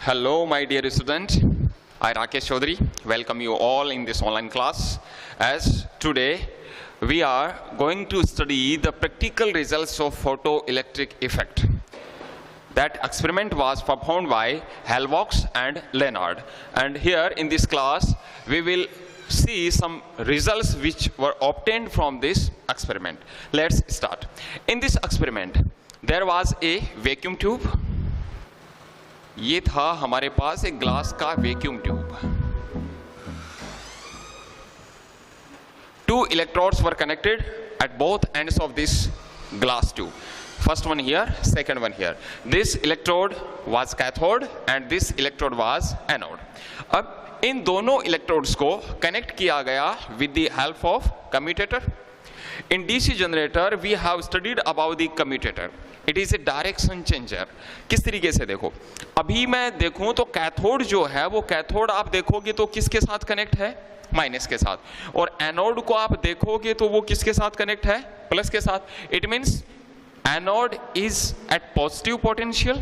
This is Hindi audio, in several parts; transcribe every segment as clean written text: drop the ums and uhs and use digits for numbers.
Hello, my dear student. I Rakesh Chaudhary welcome you all in this online class. As today we are going to study the practical results of photoelectric effect. That experiment was performed by Helmholtz and Lenard. And here in this class we will see some results which were obtained from this experiment. Let's start. In this experiment there was a vacuum tube. ये था हमारे पास एक ग्लास का vacuum tube. Two electrodes were connected at both ends of this glass tube. First one here, second one here. This electrode was cathode and this electrode was anode. अब इन दोनों electrodes को connect किया गया with the help of commutator. In DC generator we have studied about the commutator. It is a direction changer. किस तरीके से देखो, अभी मैं देखूं तो कैथोड जो है वो कैथोड आप देखोगे तो किसके साथ कनेक्ट है, माइनस के साथ, और एनोड को आप देखोगे तो वो किसके साथ कनेक्ट है, प्लस के साथ. It means anode is at positive potential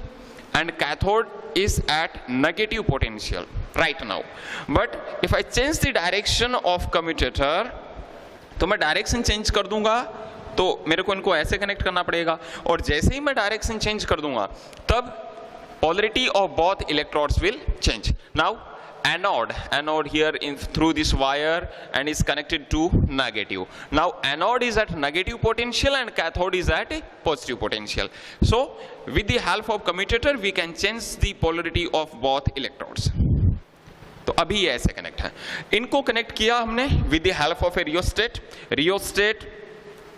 and cathode is at negative potential right now. But if I change the direction of commutator, तो मैं डायरेक्शन चेंज कर दूंगा तो मेरे को इनको ऐसे कनेक्ट करना पड़ेगा, और जैसे ही मैं डायरेक्शन चेंज कर दूंगा तब polarity of both electrodes will change. Now anode here in through this wire and is connected to negative. Now anode is at negative potential and cathode is at positive potential. So with the help of commutator we can change the polarity of both electrodes. तो अभी ये ऐसे कनेक्ट है. इनको कनेक्ट किया हमने with the help of A rheostat. Rheostat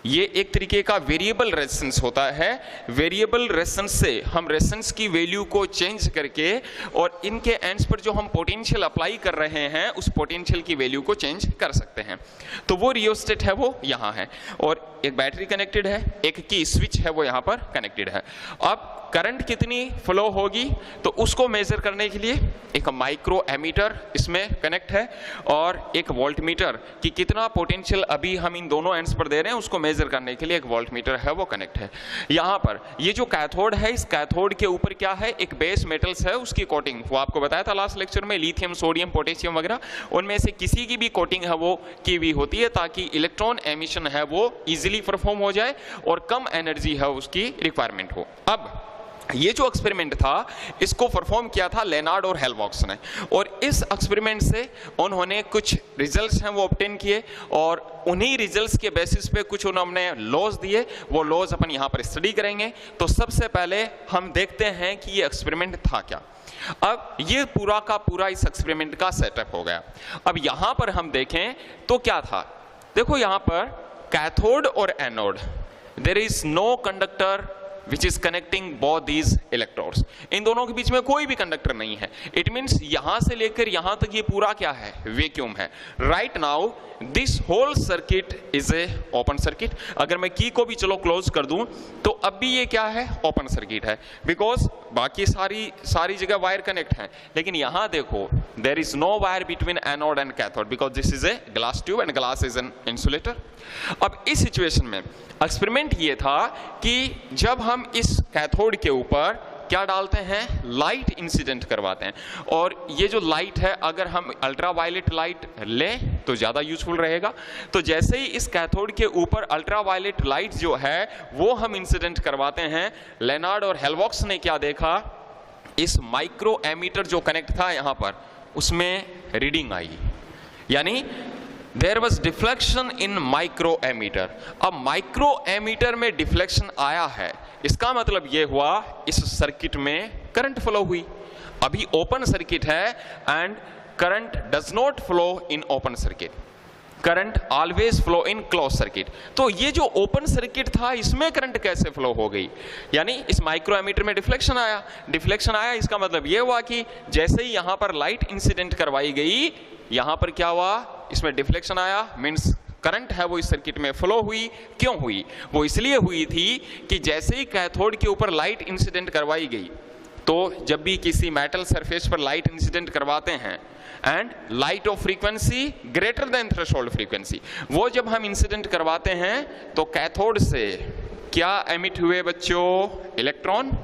ये एक तरीके का वेरिएबल रेजिस्टेंस होता है. वेरिएबल रेजिस्टेंस से हम रेजिस्टेंस की वैल्यू को चेंज करके और इनके एंड्स पर जो हम पोटेंशियल अप्लाई कर रहे हैं उस पोटेंशियल की वैल्यू को चेंज कर सकते हैं. तो वो रियोस्टेट है वो यहाँ है, और एक बैटरी कनेक्टेड है, एक की स्विच है वो यहाँ पर कनेक्टेड है. अब करंट कितनी फ्लो होगी तो उसको मेजर करने के लिए एक माइक्रो एमीटर इसमें कनेक्ट है, और एक वोल्टमीटर कि कितना पोटेंशियल अभी हम इन दोनों एंड्स पर दे रहे हैं उसको मेजर करने के लिए एक वोल्टमीटर है वो कनेक्ट है. यहाँ पर ये जो कैथोड है, इस कैथोड के ऊपर क्या है, एक बेस मेटल्स है उसकी कोटिंग. वो आपको बताया था लास्ट लेक्चर में, लिथियम, सोडियम, पोटेशियम वगैरह, उनमें से किसी की भी कोटिंग है वो की हुई होती है ताकि इलेक्ट्रॉन एमिशन है वो इजीली परफॉर्म हो जाए और कम एनर्जी है उसकी रिक्वायरमेंट हो. अब ये जो एक्सपेरिमेंट था इसको परफॉर्म किया था लेनार्ड और हेल्महोल्ट्ज ने, और इस एक्सपेरिमेंट से उन्होंने कुछ रिजल्ट्स हैं वो ऑब्टेन किए, और उन्हीं रिजल्ट्स के बेसिस पे कुछ उन्होंने लॉज दिए. वो लॉज अपन यहाँ पर स्टडी करेंगे. तो सबसे पहले हम देखते हैं कि ये एक्सपेरिमेंट था क्या. अब ये पूरा का पूरा इस एक्सपेरिमेंट का सेटअप हो गया. अब यहाँ पर हम देखें तो क्या था, देखो यहाँ पर कैथोड और anode, there is no conductor which is connecting both these electrodes. इन दोनों के बीच में कोई भी कंडक्टर नहीं है. इट मीन्स यहां से लेकर यहां तक ये पूरा क्या है, वैक्यूम है. Right now this whole circuit is a open circuit. अगर मैं की को भी चलो क्लोज कर दूं तो अब भी ये क्या है, ओपन सर्किट है, बिकॉज बाकी सारी जगह वायर कनेक्ट है. लेकिन यहां देखो there is no wire between anode and cathode because this is a glass tube and glass is an insulator. अब इस सिचुएशन में एक्सपेरिमेंट ये था कि जब हम इस कैथोड के ऊपर क्या डालते हैं, लाइट इंसिडेंट करवाते हैं, और ये जो लाइट है अगर हम अल्ट्रावायलेट लाइट लें तो ज़्यादा यूजफुल रहेगा. तो जैसे ही इस कैथोड के ऊपर अल्ट्रावायलेट लाइट जो है वो हम इंसिडेंट करवाते हैं, लेनार्ड और हेल्महोल्ट्ज ने क्या देखा, इस माइक्रो एमीटर जो कनेक्ट था यहाँ पर उसमें रीडिंग आई, यानी there was deflection in micro ammeter. अब माइक्रो एमीटर में डिफ्लेक्शन आया है, इसका मतलब ये हुआ इस सर्किट में करंट फ्लो हुई. अभी ओपन सर्किट है and current does not flow in open circuit, current always flow in close circuit. तो ये जो ओपन सर्किट था इसमें करंट कैसे फ्लो हो गई, यानी इस माइक्रो एमीटर में डिफ्लेक्शन आया. इसका मतलब ये हुआ कि जैसे ही यहां पर लाइट इंसिडेंट करवाई गई, यहां पर क्या हुआ, इसमें डिफ्लेक्शन आया, मीन्स करंट है वो इस सर्किट में फ्लो हुई. क्यों हुई, वो इसलिए हुई थी कि जैसे ही कैथोड के ऊपर लाइट इंसिडेंट करवाई गई, तो जब भी किसी मेटल सरफेस पर लाइट इंसिडेंट करवाते हैं and light of frequency greater than threshold frequency, वो जब हम इंसिडेंट करवाते हैं तो कैथोड से क्या एमिट हुए बच्चों, इलेक्ट्रॉन.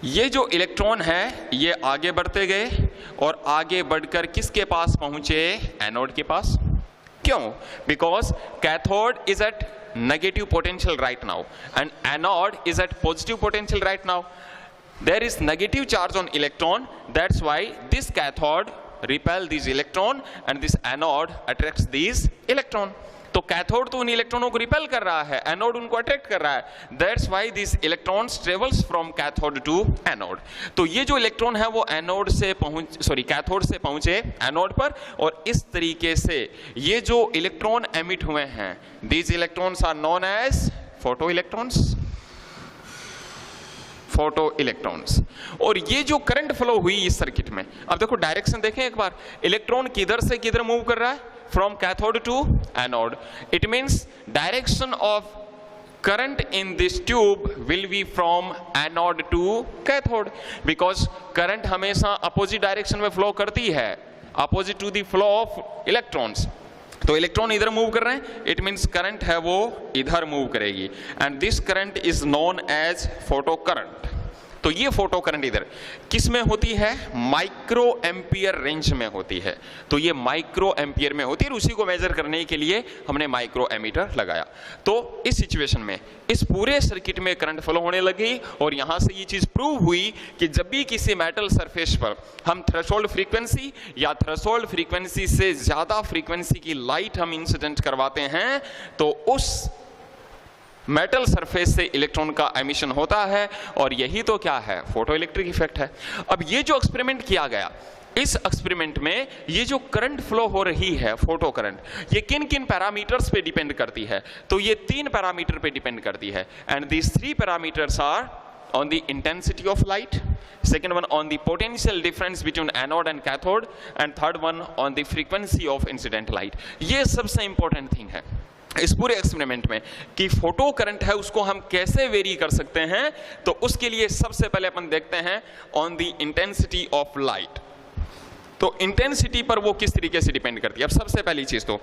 ये जो इलेक्ट्रॉन है ये आगे बढ़ते गए और आगे बढ़कर किसके पास पहुंचे? एनोड के पास। क्यों? Because cathode is at negative potential right now and anode is at positive potential right now. There is negative charge on electron, that's why this cathode repel these electron and this anode attracts these electron. तो कैथोड तो उन इलेक्ट्रॉनों को रिपेल कर रहा है, एनोड उनको अट्रैक्ट कर रहा है. That's why this electrons travels from cathode to anode. तो ये जो इलेक्ट्रॉन है वो कैथोड से पहुंचे एनोड पर, और इस तरीके से ये जो इलेक्ट्रॉन एमिट हुए हैं, these electrons are known as photo electrons. Photo electrons. और ये जो करंट फ्लो हुई इस सर्किट में, अब देखो डायरेक्शन देखें एक बार, इलेक्ट्रॉन किधर से किधर मूव कर रहा है? From cathode to anode. It means direction of current in this tube will be from anode to cathode, because current हमेशा opposite direction में flow करती है, opposite to the flow of electrons. तो इलेक्ट्रॉन इधर मूव कर रहे हैं, इट मींस करंट है वो इधर मूव करेगी, and this current is known as photo current. तो ये फोटो करंट इधर किस में होती है? माइक्रो एम्पियर रेंज में होती है. तो ये माइक्रो एम्पियर में होती है, और उसी को मेजर करने के लिए हमने माइक्रो एमीटर लगाया. तो इस सिचुएशन में इस पूरे सर्किट में करंट फ्लो होने लगी, और यहां से ये चीज प्रूव हुई कि जब भी किसी मेटल सरफेस पर हम थ्रेशोल्ड फ्रीक्वेंसी या थ्रेशोल्ड फ्रीक्वेंसी से ज्यादा फ्रीक्वेंसी की लाइट हम इंसिडेंट करवाते हैं, तो उस मेटल सरफेस से इलेक्ट्रॉन का एमिशन होता है, और यही तो क्या है? फोटो इलेक्ट्रिक इफेक्ट है. अब ये जो एक्सपेरिमेंट किया गया, इस एक्सपेरिमेंट में ये जो करंट फ्लो हो रही है, फोटो करंट, ये किन किन पैरामीटर्स पे डिपेंड करती है? तो ये 3 पैरामीटर पे डिपेंड करती है, and these 3 parameters are on the intensity of light, second one on the potential difference between anode and cathode, and third one on the frequency of incident light. ये सबसे इंपॉर्टेंट थिंग है इस पूरे एक्सपेरिमेंट में कि फोटो करंट है उसको हम कैसे वेरी कर सकते हैं. तो उसके लिए सबसे पहले अपन देखते हैं on the intensity of light. तो इंटेंसिटी पर वो किस तरीके से डिपेंड करती है. अब सबसे पहली चीज तो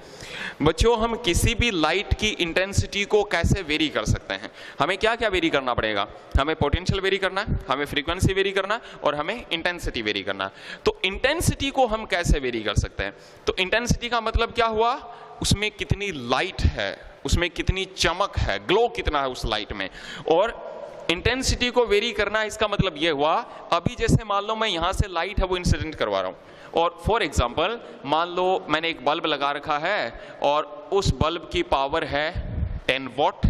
बच्चों, हम किसी भी लाइट की इंटेंसिटी को कैसे वेरी कर सकते हैं? हमें क्या क्या वेरी करना पड़ेगा? हमें पोटेंशियल वेरी करना, हमें फ्रीक्वेंसी वेरी करना, और हमें इंटेंसिटी वेरी करना. तो इंटेंसिटी को हम कैसे वेरी कर सकते हैं? तो इंटेंसिटी का मतलब क्या हुआ? उसमें कितनी लाइट है, उसमें कितनी चमक है, ग्लो कितना है उस लाइट में. और इंटेंसिटी को वेरी करना, इसका मतलब ये हुआ, अभी जैसे मान लो मैं यहां से लाइट है वो इंसिडेंट करवा रहा हूं, और फॉर एग्जांपल मान लो मैंने एक बल्ब लगा रखा है और उस बल्ब की पावर है 10 वॉट.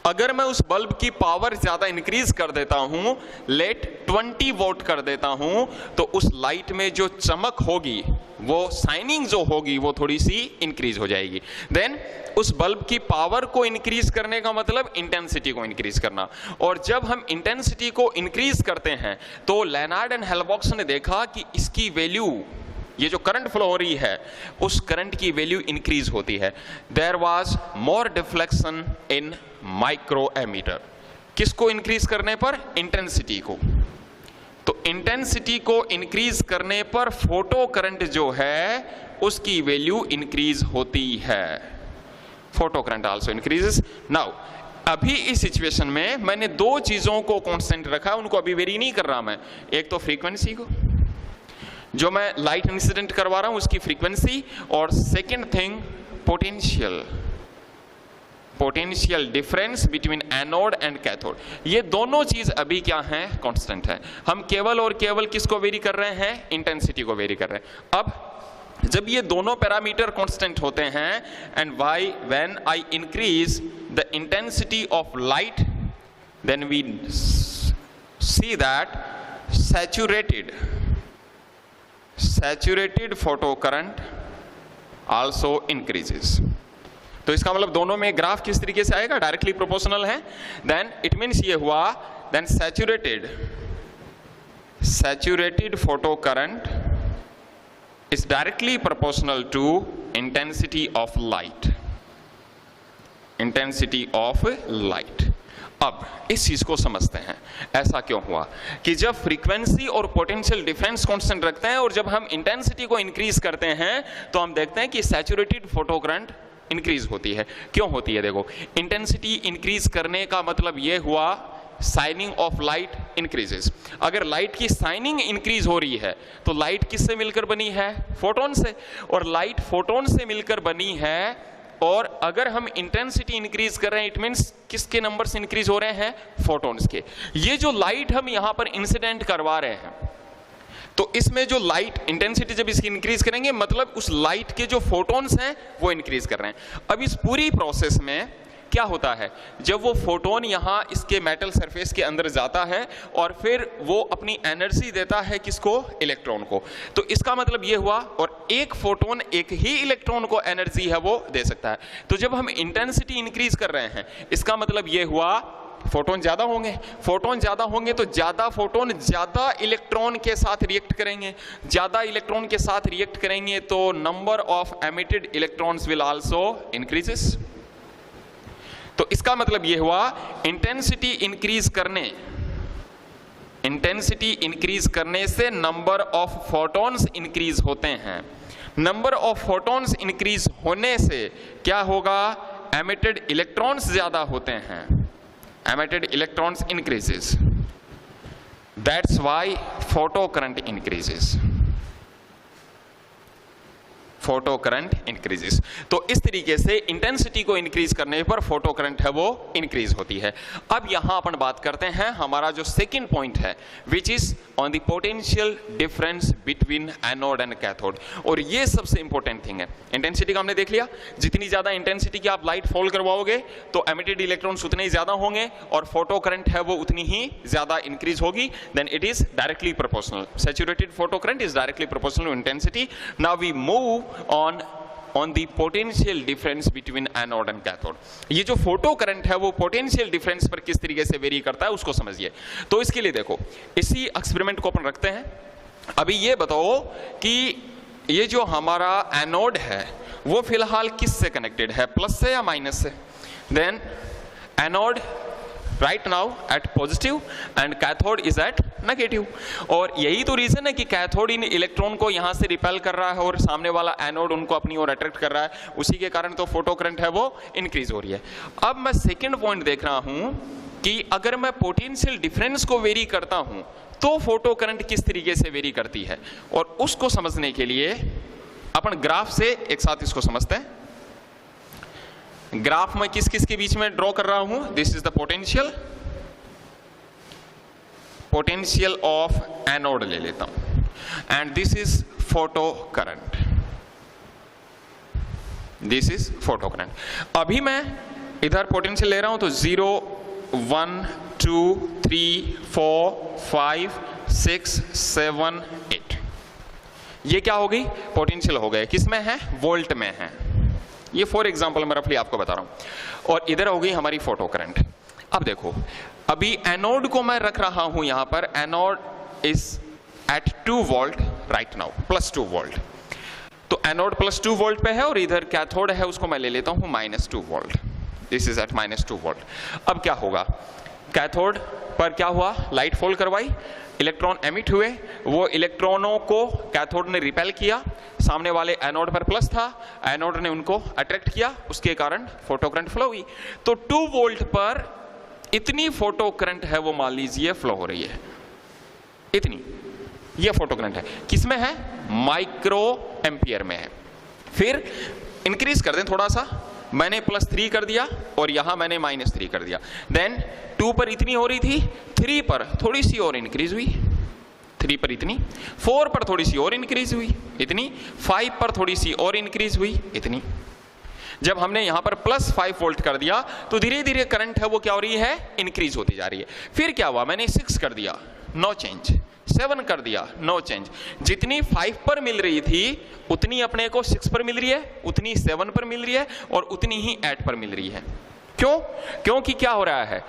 अगर मैं उस बल्ब की पावर ज्यादा इंक्रीज कर देता हूं, लेट 20 वोल्ट कर देता हूं, तो उस लाइट में जो चमक होगी, वो शाइनिंग जो होगी, वो थोड़ी सी इंक्रीज हो जाएगी. देन उस बल्ब की पावर को इंक्रीज करने का मतलब इंटेंसिटी को इंक्रीज करना. और जब हम इंटेंसिटी को इंक्रीज करते हैं, तो लेनार्ड एंड हेल्बॉक्स ने देखा कि इसकी वैल्यू, ये जो करंट फ्लो हो रही है, उस करंट की वैल्यू इंक्रीज होती है. There was more deflection in micro ammeter. किसको इंक्रीज करने पर? इंटेंसिटी को. तो इंटेंसिटी को इंक्रीज करने पर फोटो करंट जो है उसकी वैल्यू इंक्रीज होती है. Photo current also increases. Now अभी इस सिचुएशन में मैंने 2 चीजों को कांस्टेंट रखा, उनको अभी वेरी नहीं कर रहा मैं. एक तो फ्रीक्वेंसी को, जो मैं लाइट इंसिडेंट करवा रहा हूं उसकी फ्रीक्वेंसी, और second thing potential difference between anode and cathode. ये दोनों चीज अभी क्या हैं? कांस्टेंट है. हम केवल और केवल किसको वेरी कर रहे हैं? इंटेंसिटी को वेरी कर रहे हैं. अब जब ये दोनों पैरामीटर कांस्टेंट होते हैं, and when I increase the intensity of light, then we see that saturated photo current also increases. तो इसका मतलब दोनों में ग्राफ किस तरीके से आएगा? डायरेक्टली प्रोपोर्शनल है. देन इट मीन्स ये हुआ, then saturated photo current is directly proportional to intensity of light. अब इस चीज को समझते हैं, ऐसा क्यों हुआ कि जब फ्रीक्वेंसी और पोटेंशियल डिफरेंस कांस्टेंट रखते हैं और जब हम इंटेंसिटी को इंक्रीज करते हैं, तो हम देखते हैं कि सैचुरेटेड फोटो करंट इंक्रीज होती है. क्यों होती है? देखो, इंटेंसिटी इंक्रीज करने का मतलब यह हुआ शाइनिंग ऑफ लाइट इंक्रीजेस। अगर लाइट की शाइनिंग इंक्रीज हो रही है तो लाइट किससे मिलकर बनी है? फोटोन से, और लाइट फोटोन से मिलकर बनी है। और अगर हम इंटेंसिटी इंक्रीज कर रहे हैं, इट मींस किसके नंबर्स इंक्रीज हो रहे हैं? फोटोन्स के। ये जो लाइट हम यहां पर इंसिडेंट करवा रहे हैं, तो इसमें जो लाइट इंटेंसिटी जब इसकी इंक्रीज करेंगे, मतलब उस लाइट के जो फोटोन्स हैं वो इंक्रीज कर रहे हैं। अब इस पूरी प्रोसेस में क्या होता है, जब वो फोटोन यहाँ इसके मेटल सरफेस के अंदर जाता है और फिर वो अपनी एनर्जी देता है किसको? इलेक्ट्रॉन को। तो इसका मतलब ये हुआ, और एक फोटोन एक ही इलेक्ट्रॉन को एनर्जी है वो दे सकता है। तो जब हम इंटेंसिटी इंक्रीज कर रहे हैं, इसका मतलब ये हुआ फोटोन ज्यादा होंगे। फोटोन ज्यादा होंगे तो ज्यादा फोटोन ज्यादा इलेक्ट्रॉन के साथ रिएक्ट करेंगे। ज्यादा इलेक्ट्रॉन के साथ रिएक्ट करेंगे तो number of emitted electrons will also increases. तो इसका मतलब यह हुआ, इंटेंसिटी इंक्रीज करने से नंबर ऑफ फोटॉन्स इंक्रीज होते हैं। नंबर ऑफ फोटॉन्स इंक्रीज होने से क्या होगा? एमिटेड इलेक्ट्रॉन्स ज्यादा होते हैं। Emitted electrons increases, that's why photo current increases. Photo current increases. तो इस तरीके से इंटेंसिटी को इंक्रीज करने पर फोटो करंट है वो इंक्रीज होती है। अब यहां अपन बात करते हैं हमारा जो सेकंड पॉइंट है, which is on the potential difference between anode and cathode. और ये सबसे इंपॉर्टेंट थिंग है। इंटेंसिटी का हमने देख लिया, जितनी ज्यादा इंटेंसिटी की आप लाइट फॉल करवाओगे तो एमिटेड इलेक्ट्रॉन्स उतने ही ज्यादा होंगे और फोटो करंट है वो उतनी ही ज्यादा इंक्रीज होगी। Then it is directly proportional. Saturated photo current is directly proportional to intensity. Now we move on the potential difference between anode and cathode। ये जो फोटो करंट है वो पोटेंशियल डिफरेंस पर किस तरीके से वेरी करता है उसको समझिए। तो इसके लिए देखो, इसी एक्सपेरिमेंट को अपन रखते हैं। अभी ये बताओ कि ये जो हमारा एनोड है वो फिलहाल किस से कनेक्टेड है, प्लस से या माइनस से? Then anode right now at positive and cathode is at negative। और यही तो रीजन है कि कैथोड इन इलेक्ट्रॉन को यहां से रिपेल कर रहा है और सामने वाला एनोड उनको अपनी ओर अट्रैक्ट कर रहा है, उसी के कारण तो फोटो करंट है वो इंक्रीज हो रही है। अब मैं सेकंड पॉइंट देख रहा हूं कि अगर मैं पोटेंशियल डिफरेंस को वेरी करता हूं तो फोटो करंट किस तरीके से वेरी करती है, और उसको समझने के लिए अपन ग्राफ से एक साथ इसको समझते हैं। ग्राफ में किस किस के बीच में ड्रॉ कर रहा हूं? This is the potential of anode ले लेता हूं, and this is photo current. This is photo current. अभी मैं इधर पोटेंशियल ले रहा हूं तो 0 1 2 3 4 5 6 7 8, ये क्या हो गई? पोटेंशियल हो गए। किस में है? वोल्ट में है। ये फॉर एग्जाम्पल मैं रफली आपको बता रहा हूं। और इधर हो गई हमारी फोटो करंट। अब देखो, अभी एनोड को मैं रख रहा हूं यहां पर, anode is at 2 volt right now, +2 volt. तो एनोड +2 वोल्ट पे है और इधर कैथोड है उसको मैं ले लेता हूं -2 volt. This is at -2 volt. अब क्या होगा? कैथोड पर क्या हुआ? लाइट फॉल करवाई, इलेक्ट्रॉन एमिट हुए, वो इलेक्ट्रॉनों को कैथोड ने रिपेल किया, सामने वाले एनोड पर प्लस था, एनोड ने उनको अट्रैक्ट किया, उसके कारण फोटो करंट फ्लो हुई। तो 2 वोल्ट पर इतनी फोटो करंट है वो मान लीजिए फ्लो हो रही है, इतनी, ये फोटो करंट है। किसमें है? माइक्रो एम्पियर में है। फिर इंक्रीज कर दें थोड़ा सा, मैंने +3 कर दिया और यहां मैंने -3 कर दिया। देन 2 पर इतनी हो रही थी, 3 पर थोड़ी सी और इंक्रीज हुई, 3 पर इतनी, 4 पर थोड़ी सी और इंक्रीज हुई, इतनी, 5 पर थोड़ी सी और इंक्रीज हुई, इतनी। जब हमने यहां पर +5 वोल्ट कर दिया तो धीरे धीरे करंट है वो क्या हो रही है? इंक्रीज होती जा रही है। फिर क्या हुआ? मैंने 6 कर दिया, नो चेंज। 7 कर दिया, नो चेंज। जितनी 5 पर मिल रही थी उतनी अपने को 6 पर मिल रही है, उतनी 7 पर मिल रही है और उतनी ही 8 पर मिल रही है। क्यों? क्योंकि क्या हो रहा है,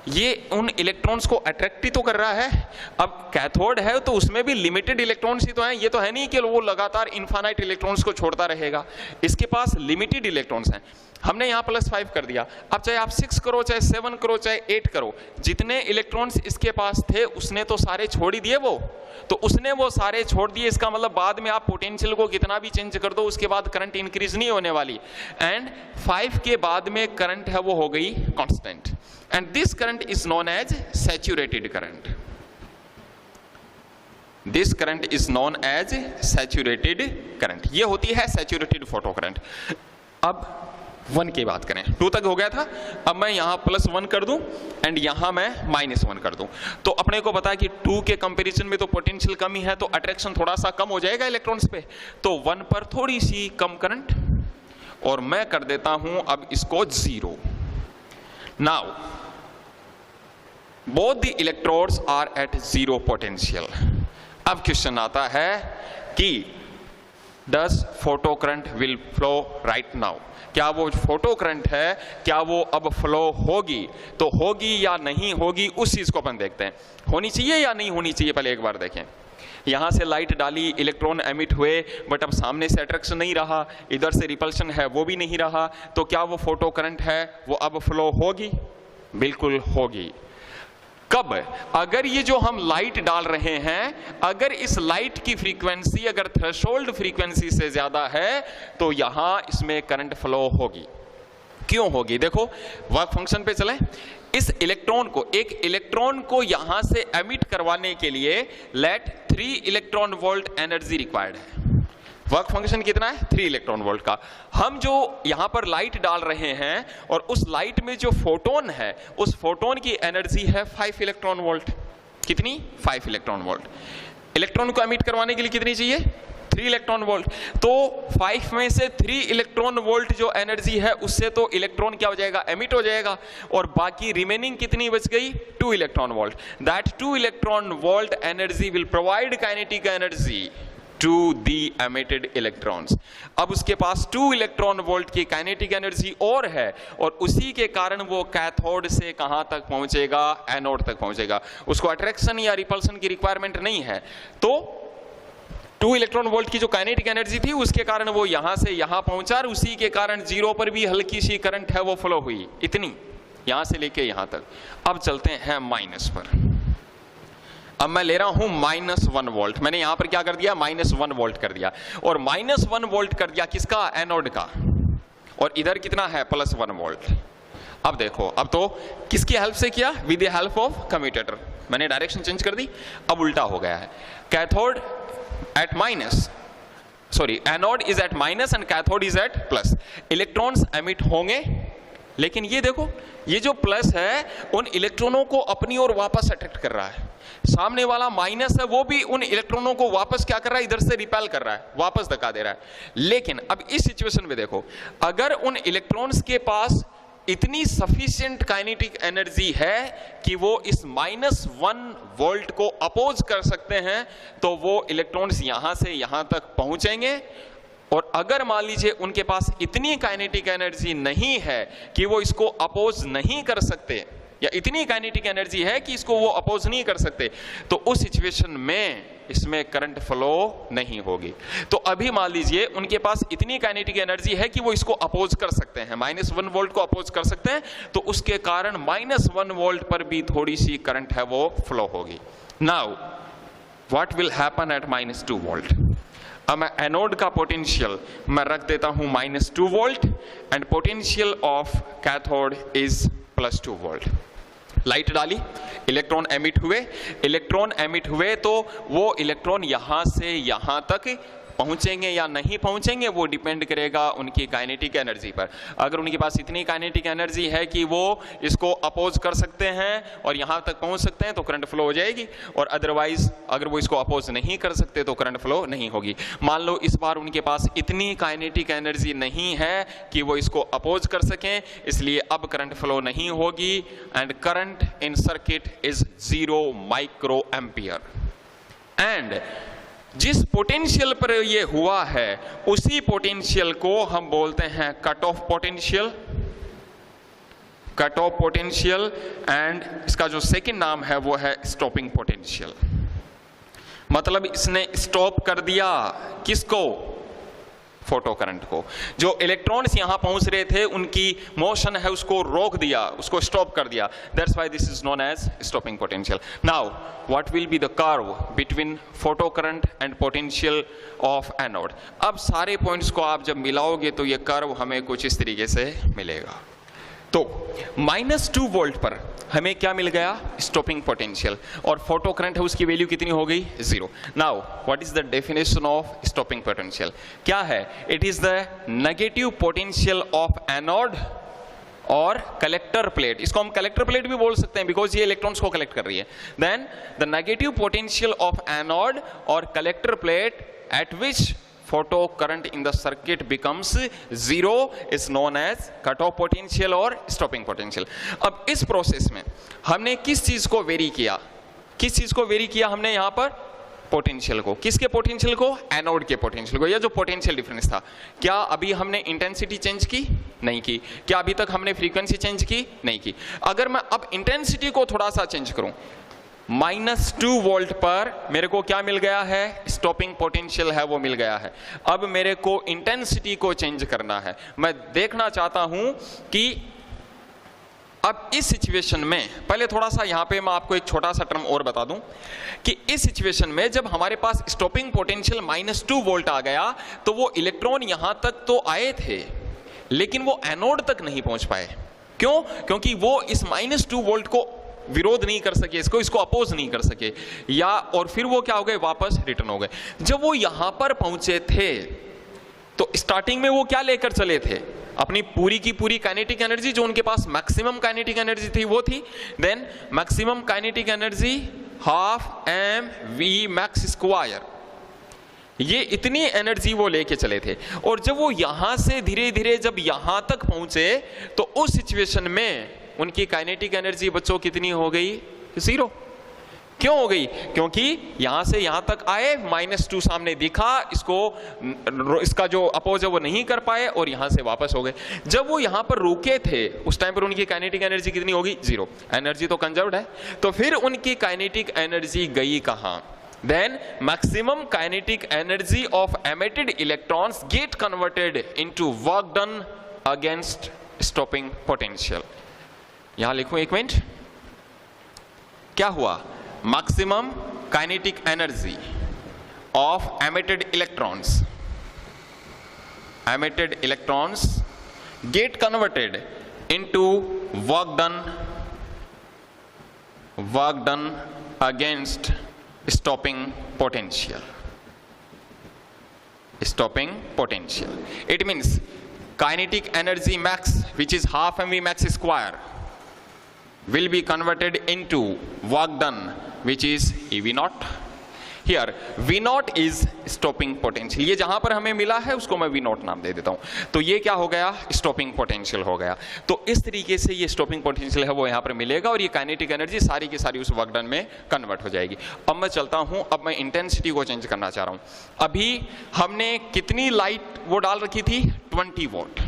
ये उन इलेक्ट्रॉन्स को अट्रैक्ट ही तो कर रहा है। अब कैथोड है तो उसमें भी लिमिटेड इलेक्ट्रॉन्स ही तो हैं, ये तो है नहीं कि वो लगातार इनफाइनाइट इलेक्ट्रॉन्स को छोड़ता रहेगा। इसके पास लिमिटेड इलेक्ट्रॉन्स हैं। हमने यहाँ +5 कर दिया। अब चाहे आप 6 करो, चाहे 7 करो, चाहे 8 करो, जितने इलेक्ट्रॉन्स इसके पास थे उसने तो सारे छोड़ ही दिए वो, तो उसने वो सारे छोड़ दिए। इसका मतलब बाद में आप पोटेंशियल को कितना भी चेंज कर दो उसके बाद करंट इंक्रीज नहीं होने वाली। एंड 5 के बाद में करंट है वो हो गई constant, and this current is known as saturated current. This current is known as saturated current. ये होती है सैचुरेटेड फोटो करंट। अब 1 की बात करें, 2 तक हो गया था, अब मैं यहां +1 कर दूं एंड यहां मैं -1 कर दूं, तो अपने को पता है कि 2 के कंपैरिजन में तो पोटेंशियल कम ही है, तो अट्रैक्शन थोड़ा सा कम हो जाएगा इलेक्ट्रॉन्स पे, तो 1 पर थोड़ी सी कम करंट, और मैं कर देता हूं अब इसको 0। Now both the electrodes are at 0 potential. अब क्वेश्चन आता है कि does photo current will flow right now, क्या वो फोटो करंट है क्या वो अब फ्लो होगी, तो होगी या नहीं होगी उस चीज को अपन देखते हैं। होनी चाहिए या नहीं होनी चाहिए, पहले एक बार देखें। यहां से लाइट डाली, इलेक्ट्रॉन एमिट हुए, बट अब सामने से अट्रैक्शन नहीं रहा, इधर से रिपल्शन है वो भी नहीं रहा, तो क्या वो फोटो करंट है वो अब फ्लो होगी? बिल्कुल होगी। कब? अगर ये जो हम लाइट डाल रहे हैं, अगर इस लाइट की फ्रीक्वेंसी अगर थ्रेशोल्ड फ्रीक्वेंसी से ज्यादा है तो यहां इसमें करंट फ्लो होगी। क्यों होगी? देखो वर्क फंक्शन पे चलें। इस इलेक्ट्रॉन को, एक इलेक्ट्रॉन को यहां से एमिट करवाने के लिए let 3 electron volt energy required है। वर्क फंक्शन कितना है? 3 इलेक्ट्रॉन वोल्ट का। हम जो यहां पर लाइट डाल रहे हैं और उस लाइट में जो फोटोन है, उस फोटोन की एनर्जी है 5 इलेक्ट्रॉन वोल्ट। कितनी? 5 इलेक्ट्रॉन वोल्ट। इलेक्ट्रॉन को एमिट करवाने के लिए कितनी चाहिए? 3 इलेक्ट्रॉन वोल्ट। तो 5 में से 3 इलेक्ट्रॉन वोल्ट जो एनर्जी है उससे तो इलेक्ट्रॉन क्या हो जाएगा? एमिट हो जाएगा, और बाकी रिमेनिंग कितनी बच गई? 2 electron volt. That 2 electron volt energy will provide kinetic energy to the emitted electrons। अब उसके पास 2 इलेक्ट्रॉन वोल्ट की काइनेटिक एनर्जी और है, और उसी के कारण वो कैथोड से कहां तक पहुंचेगा? एनोड तक पहुंचेगा। उसको अट्रैक्शन या रिपल्शन की रिक्वायरमेंट नहीं है। तो 2 इलेक्ट्रॉन वोल्ट की जो काइनेटिक एनर्जी थी उसके कारण वो यहां से यहां पहुंचा, और उसी के कारण 0 पर भी हल्की सी करंट है वो फ्लो हुई, इतनी, यहां से लेके यहां तक। अब चलते हैं माइनस पर। अब मैं ले रहा हूं -1 वोल्ट। मैंने यहां पर क्या कर दिया? -1 वोल्ट कर दिया, और -1 वोल्ट कर दिया किसका? एनोड का। और इधर कितना है? +1 वोल्ट। अब देखो, अब तो किसकी हेल्प से किया? With the help of commutator. मैंने डायरेक्शन चेंज कर दी, अब उल्टा हो गया है। Cathode at minus, sorry, anode is at minus and cathode is at plus. Electrons emit होंगे, लेकिन ये देखो, ये जो प्लस है उन इलेक्ट्रॉनों को अपनी ओर वापस अट्रैक्ट कर रहा है। सामने वाला माइनस है वो भी उन इलेक्ट्रॉनों को वापस क्या कर रहा है? इधर से रिपेल कर रहा है, वापस धक्का दे रहा है। लेकिन अब इस सिचुएशन में देखो, अगर उन इलेक्ट्रॉन्स के पास इतनी सफिशिएंट काइनेटिक एनर्जी है कि वो इस -1 वोल्ट को अपोज कर सकते हैं, तो वो इलेक्ट्रॉन्स यहां से यहां तक पहुंचेंगे। और अगर मान लीजिए उनके पास इतनी काइनेटिक एनर्जी नहीं है कि वो इसको अपोज नहीं कर सकते, या इतनी काइनेटिक एनर्जी है कि इसको वो अपोज नहीं कर सकते, तो उस सिचुएशन में इसमें करंट फ्लो नहीं होगी। तो अभी मान लीजिए उनके पास इतनी काइनेटिक एनर्जी है कि वो इसको अपोज कर सकते हैं, -1 वोल्ट को अपोज कर सकते हैं, तो उसके कारण -1 वोल्ट पर भी थोड़ी सी करंट है वो फ्लो होगी। Now what will happen at -2 volt? अब मैं एनोड का पोटेंशियल मैं रख देता हूं -2 volt, and potential of cathode is +2 volt. Light डाली, इलेक्ट्रॉन एमिट हुए, तो वो इलेक्ट्रॉन यहां से यहां तक पहुंचेंगे या नहीं पहुंचेंगे वो डिपेंड करेगा उनकी काइनेटिक एनर्जी पर। अगर उनके पास इतनी काइनेटिक एनर्जी है कि वो इसको अपोज कर सकते हैं और यहां तक पहुंच सकते हैं, तो करंट फ्लो हो जाएगी, और अदरवाइज अगर वो इसको अपोज नहीं कर सकते तो करंट फ्लो नहीं होगी। मान लो इस बार उनके पास इतनी काइनेटिक एनर्जी नहीं है कि वो इसको अपोज कर सकें, इसलिए अब करंट फ्लो नहीं होगी, and current in circuit is 0 micro ampere. And जिस पोटेंशियल पर ये हुआ है उसी पोटेंशियल को हम बोलते हैं कट ऑफ पोटेंशियल। एंड इसका जो सेकंड नाम है वो है स्टॉपिंग पोटेंशियल। मतलब इसने स्टॉप कर दिया किसको? फोटो करंट को। जो इलेक्ट्रॉन्स यहां पहुंच रहे थे उनकी मोशन है उसको रोक दिया, उसको स्टॉप कर दिया। That's why this is known as stopping potential. Now what will be the curve between photo current and potential of anode. अब सारे पॉइंट्स को आप जब मिलाओगे तो ये कर्व हमें कुछ इस तरीके से मिलेगा। तो -2 वोल्ट पर हमें क्या मिल गया? Stopping potential. और फोटो करंट है उसकी वैल्यू कितनी हो गई? 0। Now what is the definition of stopping potential? क्या है? It is the negative potential of anode और कलेक्टर प्लेट। इसको हम कलेक्टर प्लेट भी बोल सकते हैं बिकॉज ये इलेक्ट्रॉन्स को कलेक्ट कर रही है। Then the negative potential of anode और collector plate at which photo current in the circuit becomes 0 is known as cutoff potential और stopping potential। अब इस प्रोसेस में हमने किस चीज को वेरी किया? किस चीज को वेरी किया हमने यहां पर? पोटेंशियल को। किसके पोटेंशियल को? एनोड के पोटेंशियल को। या जो पोटेंशियल डिफरेंस था। क्या अभी हमने इंटेंसिटी चेंज की? नहीं की। क्या अभी तक हमने फ्रीक्वेंसी चेंज की? नहीं की। अगर मैं अब इंटेंसिटी को थोड़ा सा चेंज करूं, -2 वोल्ट पर मेरे को क्या मिल गया है? स्टॉपिंग पोटेंशियल है वो मिल गया है। अब मेरे को इंटेंसिटी को चेंज करना है। मैं देखना चाहता हूं कि अब इस सिचुएशन में, पहले थोड़ा सा यहां पे मैं आपको एक छोटा सा टर्म और बता दूं कि इस सिचुएशन में जब हमारे पास स्टॉपिंग पोटेंशियल -2 वोल्ट आ गया तो वो इलेक्ट्रॉन यहां तक तो आए थे लेकिन वो एनोड तक नहीं पहुंच पाए। क्यों? क्योंकि वो इस -2 वोल्ट को विरोध नहीं कर सके, इसको अपोज नहीं कर सके, या और फिर वो क्या हो गए? वापस रिटर्न हो गए। जब वो यहां पर पहुंचे थे तो स्टार्टिंग में वो क्या लेकर चले थे? अपनी पूरी की पूरी काइनेटिक एनर्जी, जो उनके पास मैक्सिमम काइनेटिक एनर्जी थी वो थी। Then maximum kinetic energy ½ mv²। ये इतनी एनर्जी वो लेके चले थे। और जब वो यहां से धीरे धीरे जब यहां तक पहुंचे तो उस सिचुएशन में उनकी काइनेटिक एनर्जी बच्चों कितनी हो गई? 0। क्यों हो गई? क्योंकि यहां से यहां तक आए, -2 सामने दिखा, इसका जो अपोज है वो नहीं कर पाए और यहां से वापस हो गए। जब वो यहां पर रुके थे उस टाइम पर उनकी काइनेटिक एनर्जी कितनी होगी? 0। एनर्जी तो कंजर्व्ड है। तो फिर उनकी काइनेटिक एनर्जी गई कहां? Then maximum kinetic energy of emitted electrons get converted into work done against stopping potential। यहां लिखूं एक मिनट, क्या हुआ? Maximum kinetic energy of emitted electrons get converted into work done against stopping potential। It means kinetic energy max, which is ½ mv², will be converted into work done, which is EV0। Here V0 is stopping potential। ये जहां पर हमें मिला है उसको मैं V0 नाम दे देता हूं। तो ये क्या हो गया? स्टॉपिंग पोटेंशियल हो गया। तो इस तरीके से ये स्टॉपिंग पोटेंशियल है वो यहां पर मिलेगा और ये काइनेटिक एनर्जी सारी की सारी उस वर्क डन में कन्वर्ट हो जाएगी। अब मैं चलता हूं, अब मैं इंटेंसिटी को चेंज करना चाह रहा हूं। अभी हमने कितनी लाइट वो डाल रखी थी? 20 वोल्ट।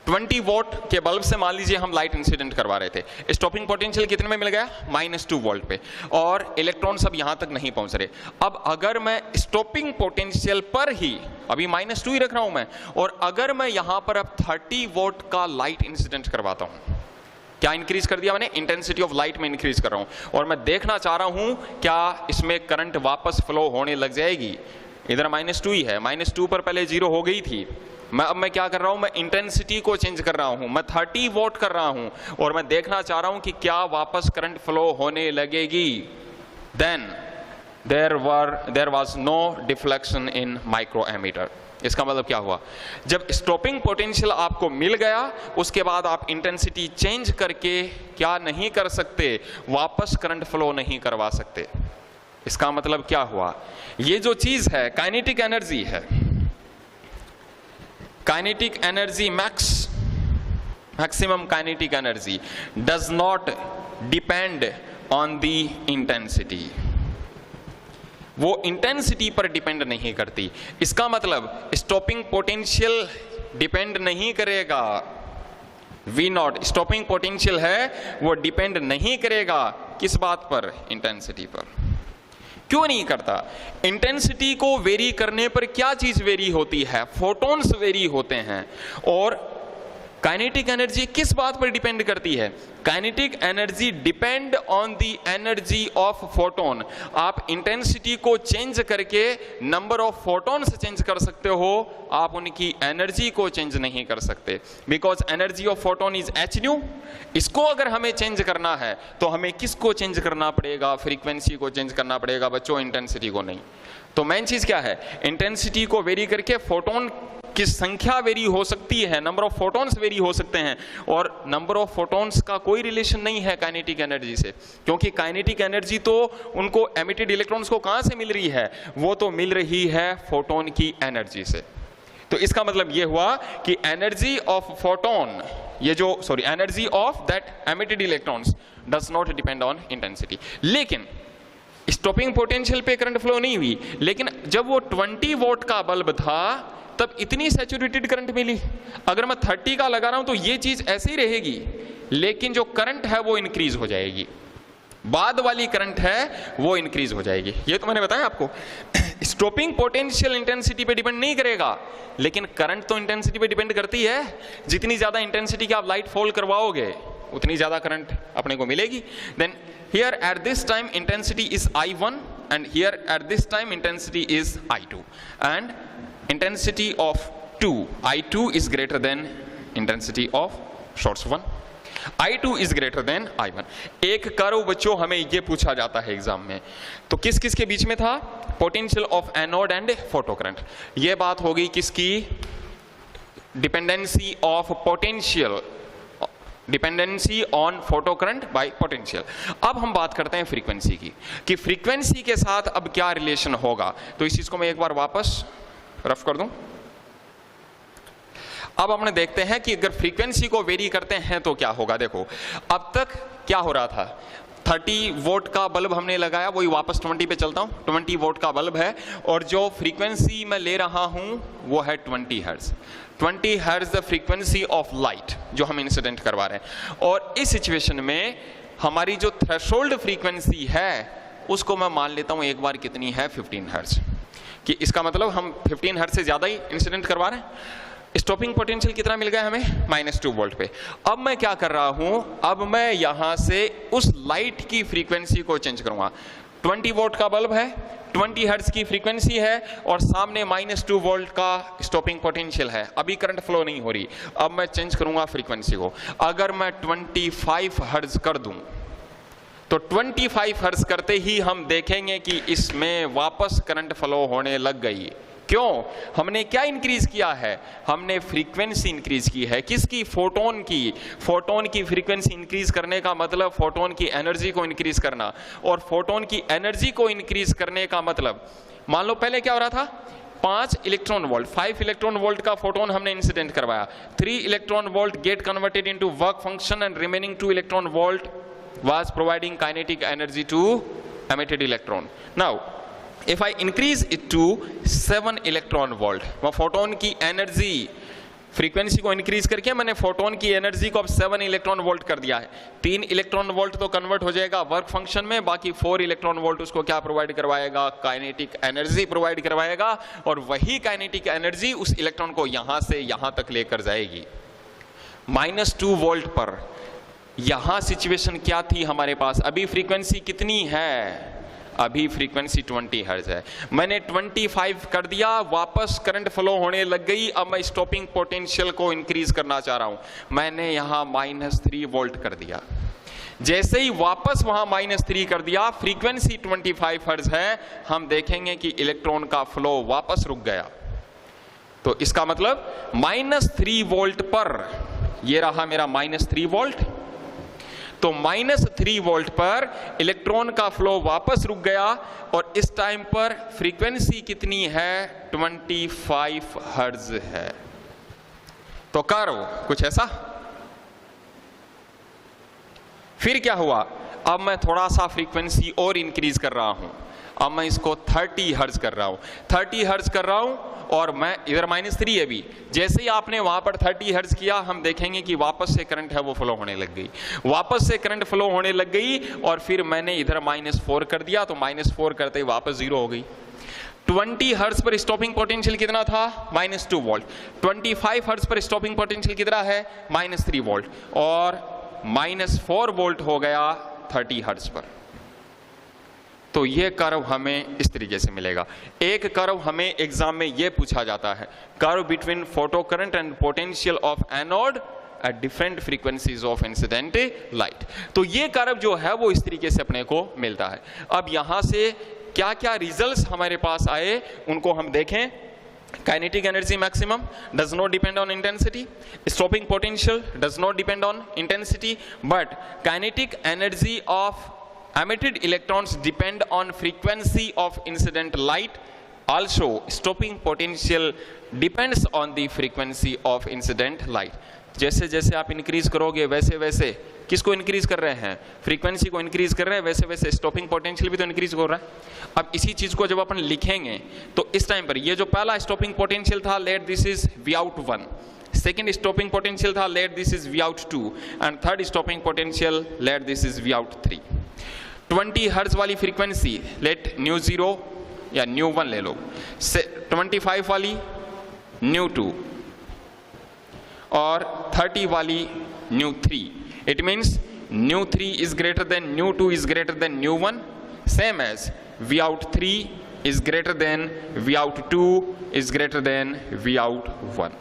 20 वोल्ट के बल्ब से मान लीजिए हम लाइट इंसिडेंट करवा रहे थे। स्टॉपिंग पोटेंशियल कितने में मिल गया? -2 वोल्ट पे। और इलेक्ट्रॉन सब यहां तक नहीं पहुंच रहे। अब अगर मैं स्टॉपिंग पोटेंशियल पर ही, अभी -2 ही रख रहा हूं मैं, और अगर मैं यहां पर अब 30 वोल्ट का लाइट इंसिडेंट करवाता हूं, क्या इंक्रीज कर दिया मैंने? इंटेंसिटी ऑफ लाइट में इंक्रीज कर रहा हूं और मैं देखना चाह रहा हूं क्या इसमें करंट वापस फ्लो होने लग जाएगी। इधर -2 ही है, -2 पर पहले 0 हो गई थी। अब मैं क्या कर रहा हूं? मैं इंटेंसिटी को चेंज कर रहा हूं, मैं 30 वोल्ट कर रहा हूं और मैं देखना चाह रहा हूं कि क्या वापस करंट फ्लो होने लगेगी। Then there was no deflection in microammeter. इसका मतलब क्या हुआ? जब स्टॉपिंग पोटेंशियल आपको मिल गया उसके बाद आप इंटेंसिटी चेंज करके क्या नहीं कर सकते? वापस करंट फ्लो नहीं करवा सकते। इसका मतलब क्या हुआ? ये जो चीज है काइनेटिक एनर्जी है, kinetic energy maximum kinetic energy does not depend on the intensity। वो इंटेंसिटी पर डिपेंड नहीं करती। इसका मतलब स्टॉपिंग पोटेंशियल डिपेंड नहीं करेगा। V0 स्टॉपिंग पोटेंशियल है वो डिपेंड नहीं करेगा किस बात पर? इंटेंसिटी पर। क्यों नहीं करता? इंटेंसिटी को वेरी करने पर क्या चीज वेरी होती है? फोटॉन्स वेरी होते हैं। और काइनेटिक एनर्जी किस बात पर डिपेंड करती है? Kinetic energy depend on the energy of photon. आप इंटेंसिटी को चेंज करके नंबर ऑफ फोटोन्स चेंज कर सकते हो, आप उनकी एनर्जी को चेंज नहीं कर सकते, because energy of photon is hν। इसको अगर हमें चेंज करना है तो हमें किसको चेंज करना पड़ेगा? फ्रीक्वेंसी को चेंज करना पड़ेगा बच्चों, इंटेंसिटी को नहीं। तो मेन चीज क्या है? इंटेंसिटी को वेरी करके फोटोन की संख्या वेरी हो सकती है, नंबर ऑफ फोटॉन्स वेरी हो सकते हैं, और नंबर ऑफ फोटॉन्स का कोई रिलेशन नहीं है काइनेटिक एनर्जी से, क्योंकि काइनेटिक एनर्जी तो उनको एमिटेड इलेक्ट्रॉन्स को कहां से मिल रही है? वो तो मिल रही है फोटोन की एनर्जी से। तो इसका मतलब ये हुआ कि एनर्जी ऑफ फोटोन, ये जो energy of that emitted electrons does not depend on intensity. लेकिन स्टॉपिंग पोटेंशियल पे करंट फ्लो नहीं हुई, लेकिन जब वो 20 वोल्ट का बल्ब था तब इतनी सैचुरेटेड करंट मिली। अगर मैं 30 का लगा रहा हूं तो ये चीज ऐसे ही रहेगी, लेकिन जो करंट है वो इंक्रीज हो जाएगी, बाद वाली करंट है वो इंक्रीज हो जाएगी। ये तो मैंने बताया आपको। स्टॉपिंग पोटेंशियल इंटेंसिटी पे डिपेंड नहीं करेगा, लेकिन करंट तो इंटेंसिटी पे डिपेंड करती है। जितनी ज्यादा इंटेंसिटी की आप लाइट फॉल करवाओगे उतनी ज्यादा करंट अपने को मिलेगी। Then here at this time intensity is I1 and here at this time intensity is I2 and intensity of I2 is greater than intensity of source 1, I2 is greater than I1। एक कर्व बच्चों हमें ये पूछा जाता है एग्जाम में, तो किस किस के बीच में था? Potential of anode and photo current. ये बात होगी किसकी? Dependency of potential, dependency on photo current by potential. अब हम बात करते हैं फ्रीक्वेंसी की, कि फ्रीक्वेंसी के साथ अब क्या रिलेशन होगा। तो इस चीज को मैं एक बार वापस रफ कर दूं। अब हमने देखते हैं कि अगर फ्रीक्वेंसी को वेरी करते हैं तो क्या होगा। देखो अब तक क्या हो रहा था, 30 वोल्ट का बल्ब हमने लगाया, वही वापस 20 पे चलता हूं। 20 वोल्ट का बल्ब है और जो फ्रीक्वेंसी मैं ले रहा हूं वो है 20 hertz. 20 hertz the frequency of light जो हम इंसिडेंट करवा रहे हैं। और इस सिचुएशन में हमारी जो थ्रेशोल्ड फ्रीक्वेंसी है उसको मैं मान लेता हूं एक बार कितनी है? 15 हर्ट्ज। कि इसका मतलब हम 15 हर्ट्ज से ज्यादा ही इंसिडेंट करवा रहे हैं। स्टॉपिंग पोटेंशियल कितना मिल गया हमें? -2 वोल्ट पे। अब मैं क्या कर रहा हूं? अब मैं यहां से उस लाइट की फ्रीक्वेंसी को चेंज करूंगा। 20 वोल्ट का बल्ब है, 20 हर्ट्ज की फ्रीक्वेंसी है और सामने -2 वोल्ट का स्टॉपिंग पोटेंशियल है। अभी करंट फ्लो नहीं हो रही। अब मैं चेंज करूंगा फ्रीक्वेंसी को। अगर मैं 25 हर्ट्ज कर दूं तो 25 हर्ट्ज करते ही हम देखेंगे कि इसमें वापस करंट फ्लो होने लग गई। क्यों? हमने क्या इंक्रीज किया है? हमने फ्रीक्वेंसी इंक्रीज की है। किसकी? फोटोन की। फोटोन की फ्रीक्वेंसी इंक्रीज करने का मतलब फोटोन की एनर्जी को इंक्रीज करना, और फोटोन की एनर्जी को इंक्रीज करने का मतलब, मान लो पहले क्या हो रहा था? 5 इलेक्ट्रॉन वोल्ट, 5 इलेक्ट्रॉन वोल्ट का फोटोन हमने इंसिडेंट करवाया। 3 electron volt gate converted into work function and remaining 2 electron volt was providing kinetic energy to emitted electron. Now if I increase it to 7 electron volt, मैं फोटोन की एनर्जी फ्रीक्वेंसी को इंक्रीज करके मैंने फोटोन की एनर्जी को अब 7 इलेक्ट्रॉन वोल्ट कर दिया है। 3 इलेक्ट्रॉन वोल्ट तो कन्वर्ट हो जाएगा वर्क फंक्शन में, बाकी 4 इलेक्ट्रॉन वोल्ट उसको क्या प्रोवाइड करवाएगा? काइनेटिक एनर्जी प्रोवाइड करवाएगा, और वही काइनेटिक एनर्जी उस इलेक्ट्रॉन को यहां से यहां तक लेकर जाएगी। -2 वोल्ट पर यहां सिचुएशन क्या थी हमारे पास? अभी फ्रीक्वेंसी कितनी है? अभी फ्रीक्वेंसी 20 हर्ट्ज है। मैंने 25 कर दिया, वापस करंट फ्लो होने लग गई। अब मैं स्टॉपिंग पोटेंशियल को इंक्रीज करना चाह रहा हूं। मैंने यहां -3 वोल्ट कर दिया। जैसे ही वापस वहां -3 कर दिया, फ्रीक्वेंसी 25 हर्ट्ज है, हम देखेंगे कि इलेक्ट्रॉन का फ्लो वापस रुक गया। तो इसका मतलब -3 वोल्ट पर, यह रहा मेरा -3 वोल्ट, तो -3 वोल्ट पर इलेक्ट्रॉन का फ्लो वापस रुक गया, और इस टाइम पर फ्रीक्वेंसी कितनी है? 25 हर्ट्ज है। तो कर्व कुछ ऐसा। फिर क्या हुआ? अब मैं थोड़ा सा फ्रीक्वेंसी और इंक्रीज कर रहा हूं। अब मैं इसको 30 हर्ट्ज कर रहा हूं, 30 हर्ट्ज कर रहा हूं और मैं इधर -3 है भी। जैसे ही आपने वहां पर 30 हर्ट्ज किया, हम देखेंगे कि वापस से करंट है वो फ्लो होने लग गई, वापस से करंट फ्लो होने लग गई और फिर मैंने इधर -4 कर दिया तो -4 करते ही वापस 0 हो गई। 20 हर्ट्ज पर स्टॉपिंग पोटेंशियल कितना था? -2 वोल्ट। 25 हर्ट्ज पर स्टॉपिंग पोटेंशियल कितना है? -3 वोल्ट और -4 वोल्ट हो गया 30 हर्ट्ज पर। तो ये कर्व हमें इस तरीके से मिलेगा। एक कर्व हमें एग्जाम में ये पूछा जाता है, curve between photo current and potential of anode at different frequencies of incident light. तो ये कर्व जो है वो इस तरीके से अपने को मिलता है। अब यहां से क्या क्या रिजल्ट्स हमारे पास आए उनको हम देखें। Kinetic energy maximum does not depend on intensity. Stopping potential does not depend on intensity, but kinetic energy of emitted electrons depend on frequency of incident light. Also, stopping potential depends on the frequency of incident light. जैसे जैसे आप इंक्रीज करोगे वैसे वैसे किसको इंक्रीज कर रहे हैं? फ्रीक्वेंसी को इंक्रीज कर रहे हैं, वैसे वैसे स्टॉपिंग पोटेंशियल भी तो इंक्रीज हो रहा है। अब इसी चीज को जब अपन लिखेंगे तो इस टाइम पर ये जो पहला स्टॉपिंग पोटेंशियल था, let this is V out 1, second stopping potential था, let this is V out 2 and third stopping potential, let this is V out 3। 20 hertz वाली फ्रीक्वेंसी लेट ν0 या ν1 ले लो, 25 वाली ν2 और 30 वाली ν3। It means ν3 is greater than ν2 is greater than ν1, same as V out 3 is greater than V out 2 is greater than V out 1।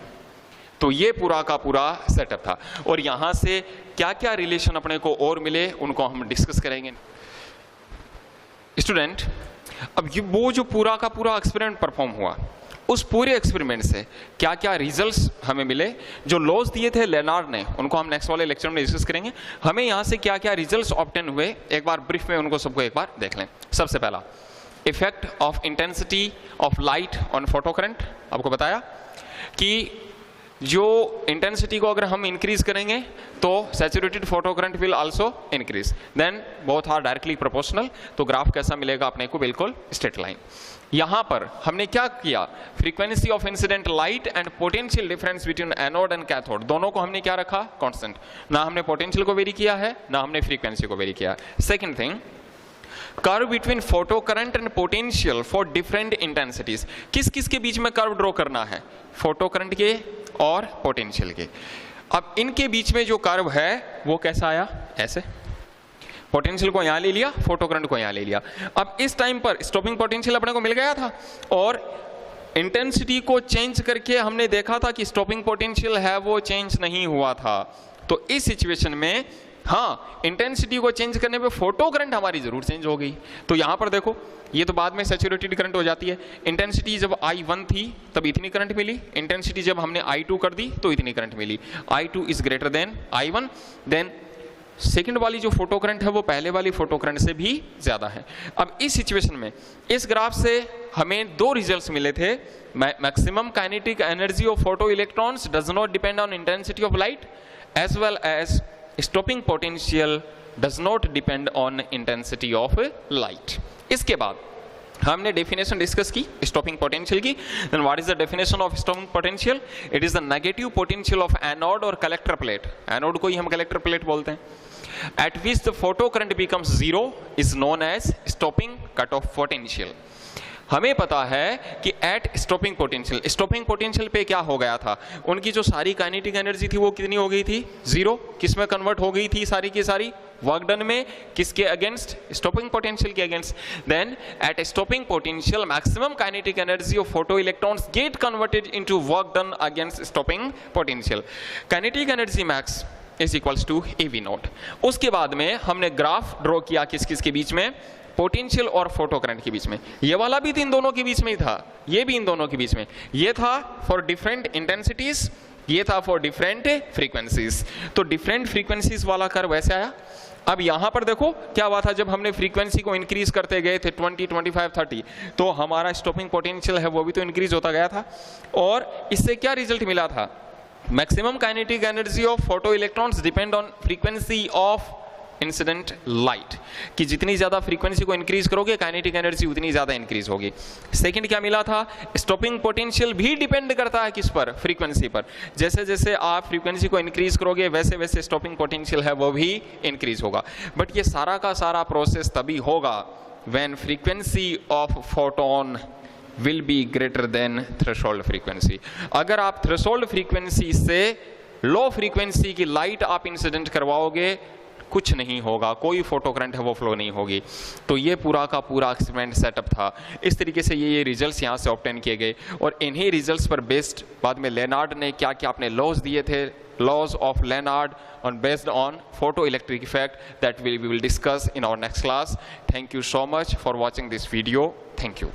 तो ये पूरा का पूरा सेटअप था और यहां से क्या क्या रिलेशन अपने को और मिले उनको हम डिस्कस करेंगे। स्टूडेंट, अब ये वो जो पूरा का पूरा एक्सपेरिमेंट परफॉर्म हुआ, उस पूरे एक्सपेरिमेंट से क्या क्या रिजल्ट्स हमें मिले, जो लॉज दिए थे लेनार्ड ने उनको हम नेक्स्ट वाले लेक्चर में डिस्कस करेंगे। हमें यहाँ से क्या क्या रिजल्ट्स ऑब्टेन हुए एक बार ब्रीफ में उनको सबको एक बार देख लें। सबसे पहला, effect of intensity of light on photo current. आपको बताया कि जो इंटेंसिटी को अगर हम इंक्रीज करेंगे तो saturated photo current will also increase, then both are directly proportional. तो ग्राफ कैसा मिलेगा अपने को? बिल्कुल स्ट्रेट लाइन। यहां पर हमने क्या किया? Frequency of incident light and potential difference between anode and cathode, दोनों को हमने क्या रखा? कांस्टेंट। ना हमने पोटेंशियल को वेरी किया है, ना हमने फ्रीक्वेंसी को वेरी किया है। Second thing, curve between photo current and potential for different intensities. किस किस के बीच में कर्व ड्रॉ करना है? फोटो करंट के और पोटेंशियल के। अब इनके बीच में जो कर्व है वो कैसा आया? ऐसे। पोटेंशियल को यहां ले लिया, फोटो करंट को यहां ले लिया। अब इस टाइम पर स्टॉपिंग पोटेंशियल अपने को मिल गया था और इंटेंसिटी को चेंज करके हमने देखा था कि स्टॉपिंग पोटेंशियल है वो चेंज नहीं हुआ था। तो इस सिचुएशन में हाँ, इंटेंसिटी को चेंज करने पे फोटो करंट हमारी जरूर चेंज हो गई। तो यहां पर देखो, ये तो बाद में सैचुरेटेड करंट हो जाती है। इंटेंसिटी जब I1 थी तब इतनी करंट मिली, इंटेंसिटी जब हमने I2 कर दी तो इतनी करंट मिली। I2 is greater than I1, then second वाली जो फोटो करंट है वो पहले वाली फोटो करंट से भी ज्यादा है। अब इस सिचुएशन में इस ग्राफ से हमें दो रिजल्ट्स मिले थे। Maximum kinetic energy of photo electrons does not depend on intensity of light as well as stopping potential does not depend on intensity of light. इसके बाद हमने डेफिनेशन डिस्कस की स्टॉपिंग पोटेंशियल की। Then what is the definition of stopping potential? It is the negative potential of anode और कलेक्टर प्लेट। एनोड को ही हम कलेक्टर प्लेट बोलते हैं। at which the photocurrent becomes zero is known as stopping cutoff potential। हमें पता है कि एट स्टॉपिंग पोटेंशियल पे क्या हो गया था? उनकी जो सारी काइनेटिक एनर्जी थी वो कितनी हो गई थी? जीरो। किस में कन्वर्ट हो गई थी सारी की सारी? वर्क डन में। किसके अगेंस्ट? स्टॉपिंग पोटेंशियल के against. Then at stopping potential maximum kinetic energy of photo electrons get converted into work done against stopping potential. Kinetic energy max is equals to AV nought. उसके बाद में हमने ग्राफ ड्रॉ किया किस किस के बीच में? पोटेंशियल और फोटो करंट के बीच में। ये वाला भी इन दोनों के बीच में ही था, ये भी इन दोनों के बीच में। ये था फॉर डिफरेंट इंटेंसिटीज, ये था फॉर डिफरेंट फ्रीक्वेंसीज। तो डिफरेंट फ्रीक्वेंसीज वाला कर्व वैसे आया। अब यहां पर देखो क्या हुआ था, जब हमने फ्रीक्वेंसी को इंक्रीज करते गए थे 20, 25, 30, तो हमारा स्टॉपिंग पोटेंशियल है वो भी तो इंक्रीज होता गया था। और इससे क्या रिजल्ट मिला था? Maximum kinetic energy of photo electrons depend on frequency of incident light, कि जितनी ज़्यादा फ्रीक्वेंसी को इंक्रीज करोगे काइनेटिक एनर्जी उतनी ज़्यादा इंक्रीज होगी। सेकंड क्या मिला था, स्टॉपिंग पोटेंशियल भी डिपेंड करता है किस पर, फ्रीक्वेंसी पर। जैसे जैसे आप फ्रीक्वेंसी को इंक्रीज करोगे वैसे वैसे स्टॉपिंग पोटेंशियल है वो भी इंक्रीज होगा। बट ये सारा का सारा प्रोसेस तभी होगा when frequency of photon will be greater than threshold frequency. अगर आप थ्रेशोल्ड फ्रीक्वेंसी से लो फ्रीक्वेंसी की लाइट आप इंसिडेंट करवाओगे, कुछ नहीं होगा, कोई फोटो करंट है वो फ्लो नहीं होगी। तो ये पूरा का पूरा एक्सपेरिमेंट सेटअप था। इस तरीके से ये रिजल्ट्स यहाँ से ऑब्टेन किए गए और इन्हीं रिजल्ट्स पर बेस्ड बाद में लेनार्ड ने क्या क्या अपने लॉज दिए थे, laws of Leonard on based on photoelectric effect that we will discuss in our next class. Thank you so much for watching this video. Thank you.